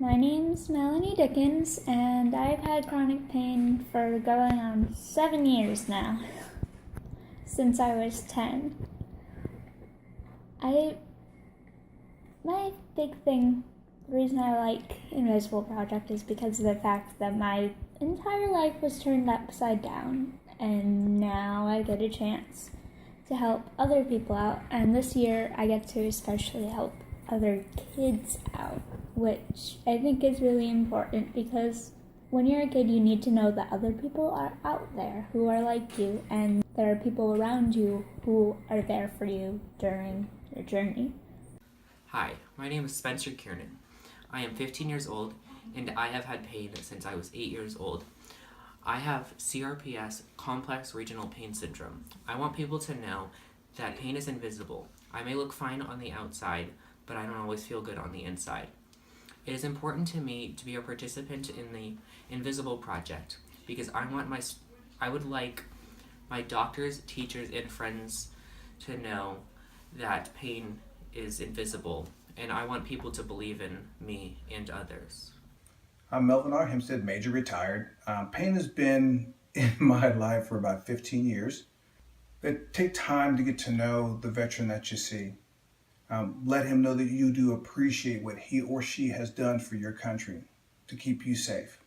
My name's Melanie Dickens, and I've had chronic pain for going on 7 years now, since I was 10. My big thing, the reason I like Invisible Project is because of the fact that my entire life was turned upside down, and now I get a chance to help other people out, and this year I get to especially help other kids out, which I think is really important because when you're a kid, you need to know that other people are out there who are like you, and there are people around you who are there for you during your journey. Hi, my name is Spencer Kiernan. I am 15 years old, and I have had pain since I was 8 years old. I have CRPS, complex regional pain syndrome. I want people to know that pain is invisible. I may look fine on the outside, but I don't always feel good on the inside. It is important to me to be a participant in the Invisible Project because I would like my doctors, teachers, and friends to know that pain is invisible, and I want people to believe in me and others. I'm Mel Hempstead, Major retired. Pain has been in my life for about 15 years. But take time to get to know the veteran that you see. Let him know that you do appreciate what he or she has done for your country to keep you safe.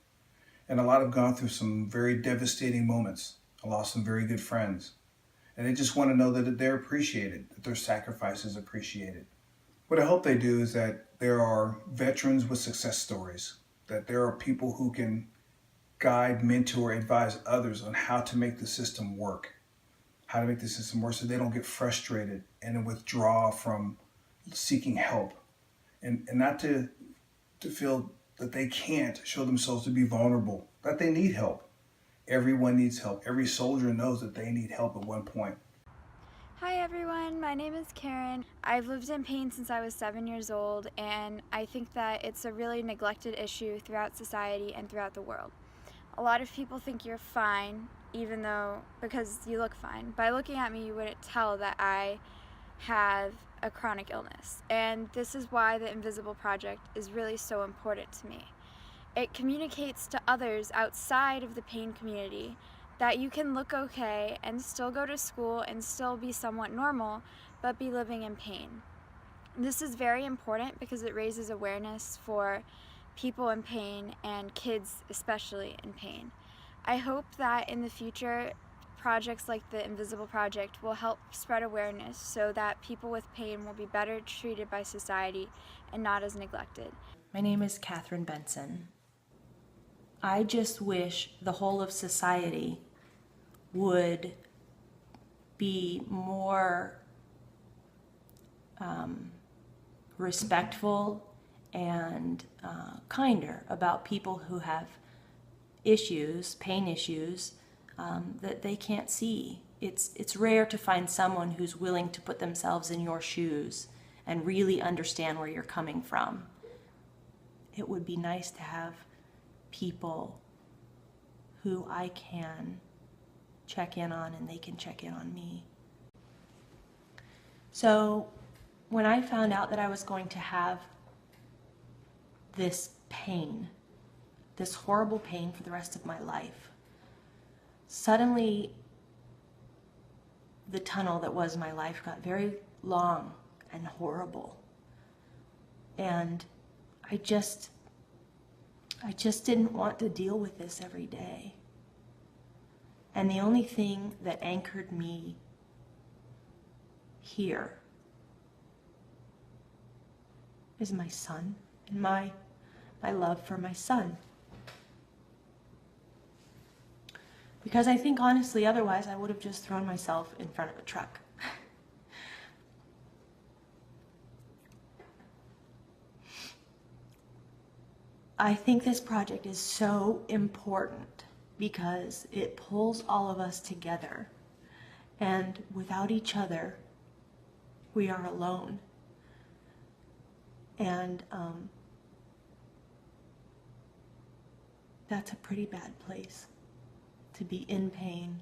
And a lot have gone through some very devastating moments. I lost some very good friends. And they just want to know that they're appreciated, that their sacrifice is appreciated. What I hope they do is that there are veterans with success stories, that there are people who can guide, mentor, advise others on how to make the system work, so they don't get frustrated and withdraw from seeking help, and not to feel that they can't show themselves to be vulnerable, that they need help. Everyone needs help. Every soldier knows that they need help at one point. Hi everyone, my name is Kiernan. I've lived in pain since I was 7 years old, and I think that it's a really neglected issue throughout society and throughout the world. A lot of people think you're fine, because you look fine. By looking at me, you wouldn't tell that I have a chronic illness, and this is why the Invisible Project is really so important to me. It communicates to others outside of the pain community that you can look okay and still go to school and still be somewhat normal, but be living in pain. This is very important because it raises awareness for people in pain and kids especially in pain. I hope that in the future, projects like the Invisible Project will help spread awareness so that people with pain will be better treated by society and not as neglected. My name is Kathryn Benson. I just wish the whole of society would be more respectful and kinder about people who have issues, pain issues, that they can't see. It's rare to find someone who's willing to put themselves in your shoes and really understand where you're coming from. It would be nice to have people who I can check in on and they can check in on me. So when I found out that I was going to have this pain, this horrible pain for the rest of my life, suddenly the tunnel that was my life got very long and horrible. And I just didn't want to deal with this every day. And the only thing that anchored me here is my son and my love for my son. Because I think honestly, otherwise I would have just thrown myself in front of a truck. I think this project is so important because it pulls all of us together, and without each other, we are alone. And that's a pretty bad place to be in pain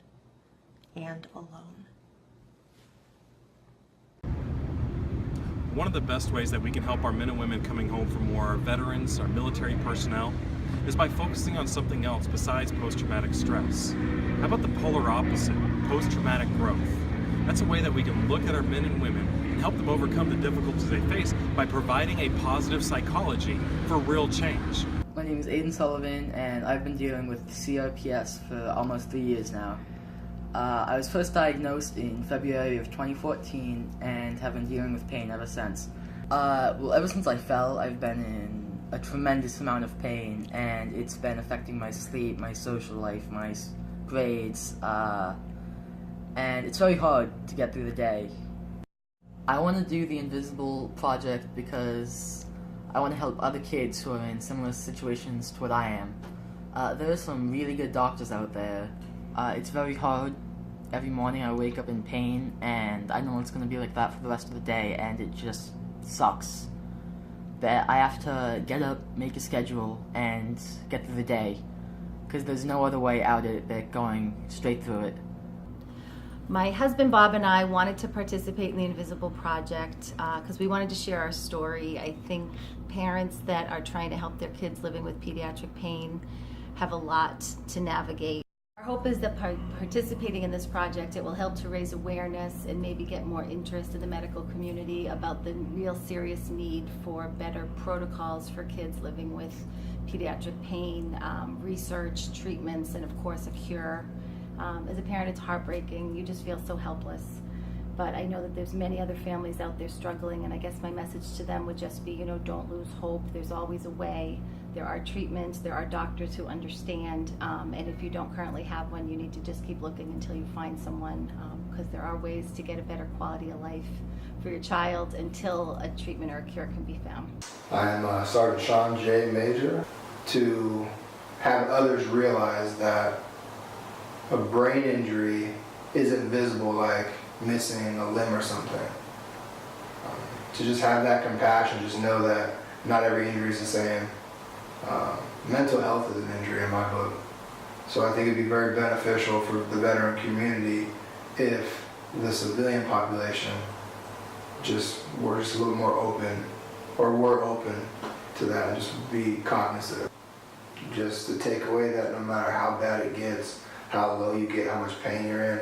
and alone. One of the best ways that we can help our men and women coming home from war, our veterans, our military personnel, is by focusing on something else besides post-traumatic stress. How about the polar opposite, post-traumatic growth? That's a way that we can look at our men and women and help them overcome the difficulties they face by providing a positive psychology for real change. My name is Aidan Sullivan, and I've been dealing with CRPS for almost 3 years now. I was first diagnosed in February of 2014 and have been dealing with pain ever since. Well, ever since I fell, I've been in a tremendous amount of pain, and it's been affecting my sleep, my social life, my grades, and it's very hard to get through the day. I want to do the Invisible Project because I want to help other kids who are in similar situations to what I am. There are some really good doctors out there. It's very hard. Every morning I wake up in pain, and I know it's going to be like that for the rest of the day, and it just sucks. That I have to get up, make a schedule, and get through the day, because there's no other way out of it but going straight through it. My husband Bob and I wanted to participate in the Invisible Project because we wanted to share our story. I think parents that are trying to help their kids living with pediatric pain have a lot to navigate. Our hope is that participating in this project, it will help to raise awareness and maybe get more interest in the medical community about the real serious need for better protocols for kids living with pediatric pain, research, treatments, and of course a cure. As a parent, it's heartbreaking. You just feel so helpless. But I know that there's many other families out there struggling, and I guess my message to them would just be, don't lose hope. There's always a way. There are treatments, there are doctors who understand, and if you don't currently have one, you need to just keep looking until you find someone, because there are ways to get a better quality of life for your child until a treatment or a cure can be found. I'm Sergeant Sean J. Major. To have others realize that a brain injury isn't visible like missing a limb or something. To just have that compassion, just know that not every injury is the same. Mental health is an injury in my book. So I think it'd be very beneficial for the veteran community if the civilian population were just a little more open, or were open to that, and just be cognizant. Just to take away that no matter how bad it gets, how low you get, how much pain you're in,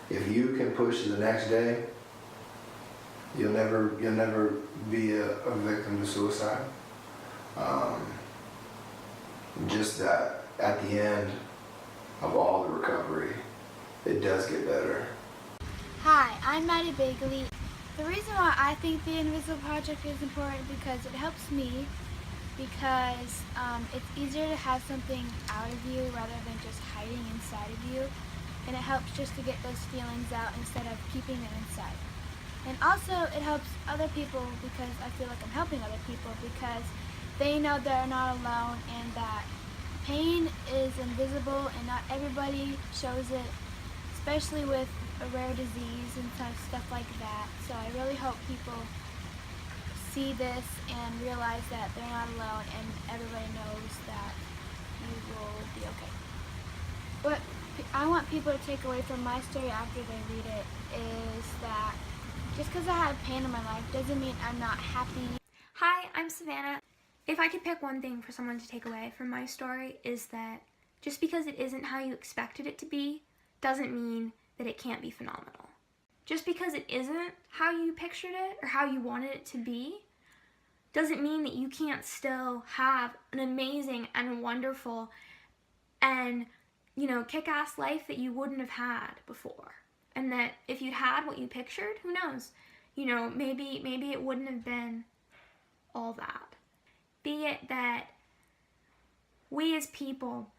if you can push to the next day, you'll never be a victim to suicide. Just that at the end of all the recovery, it does get better. Hi, I'm Madi Begley. The reason why I think the Invisible Project is important because it helps me, because it's easier to have something out of you rather than just hiding inside of you, and it helps just to get those feelings out instead of keeping them inside. And also it helps other people because I feel like I'm helping other people because they know they're not alone and that pain is invisible and not everybody shows it, especially with a rare disease and stuff like that. So I really hope people see this and realize that they're not alone and everybody knows that you will be okay. What I want people to take away from my story after they read it is that just because I have pain in my life doesn't mean I'm not happy. Hi, I'm Savannah. If I could pick one thing for someone to take away from my story is that just because it isn't how you expected it to be doesn't mean that it can't be phenomenal. Just because it isn't how you pictured it or how you wanted it to be doesn't mean that you can't still have an amazing and wonderful and, kick-ass life that you wouldn't have had before. And that if you'd had what you pictured, who knows? Maybe it wouldn't have been all that. Be it that we as people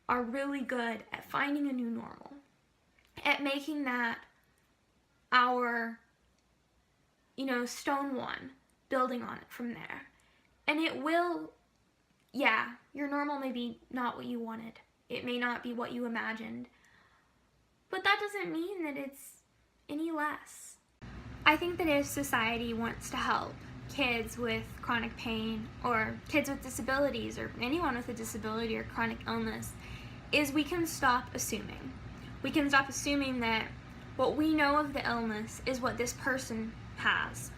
are really good at finding a new normal, at making that our, stone one, building on it from there. And it will, your normal may be not what you wanted. It may not be what you imagined. But that doesn't mean that it's any less. I think that if society wants to help kids with chronic pain or kids with disabilities or anyone with a disability or chronic illness, is we can stop assuming. We can stop assuming that what we know of the illness is what this person has,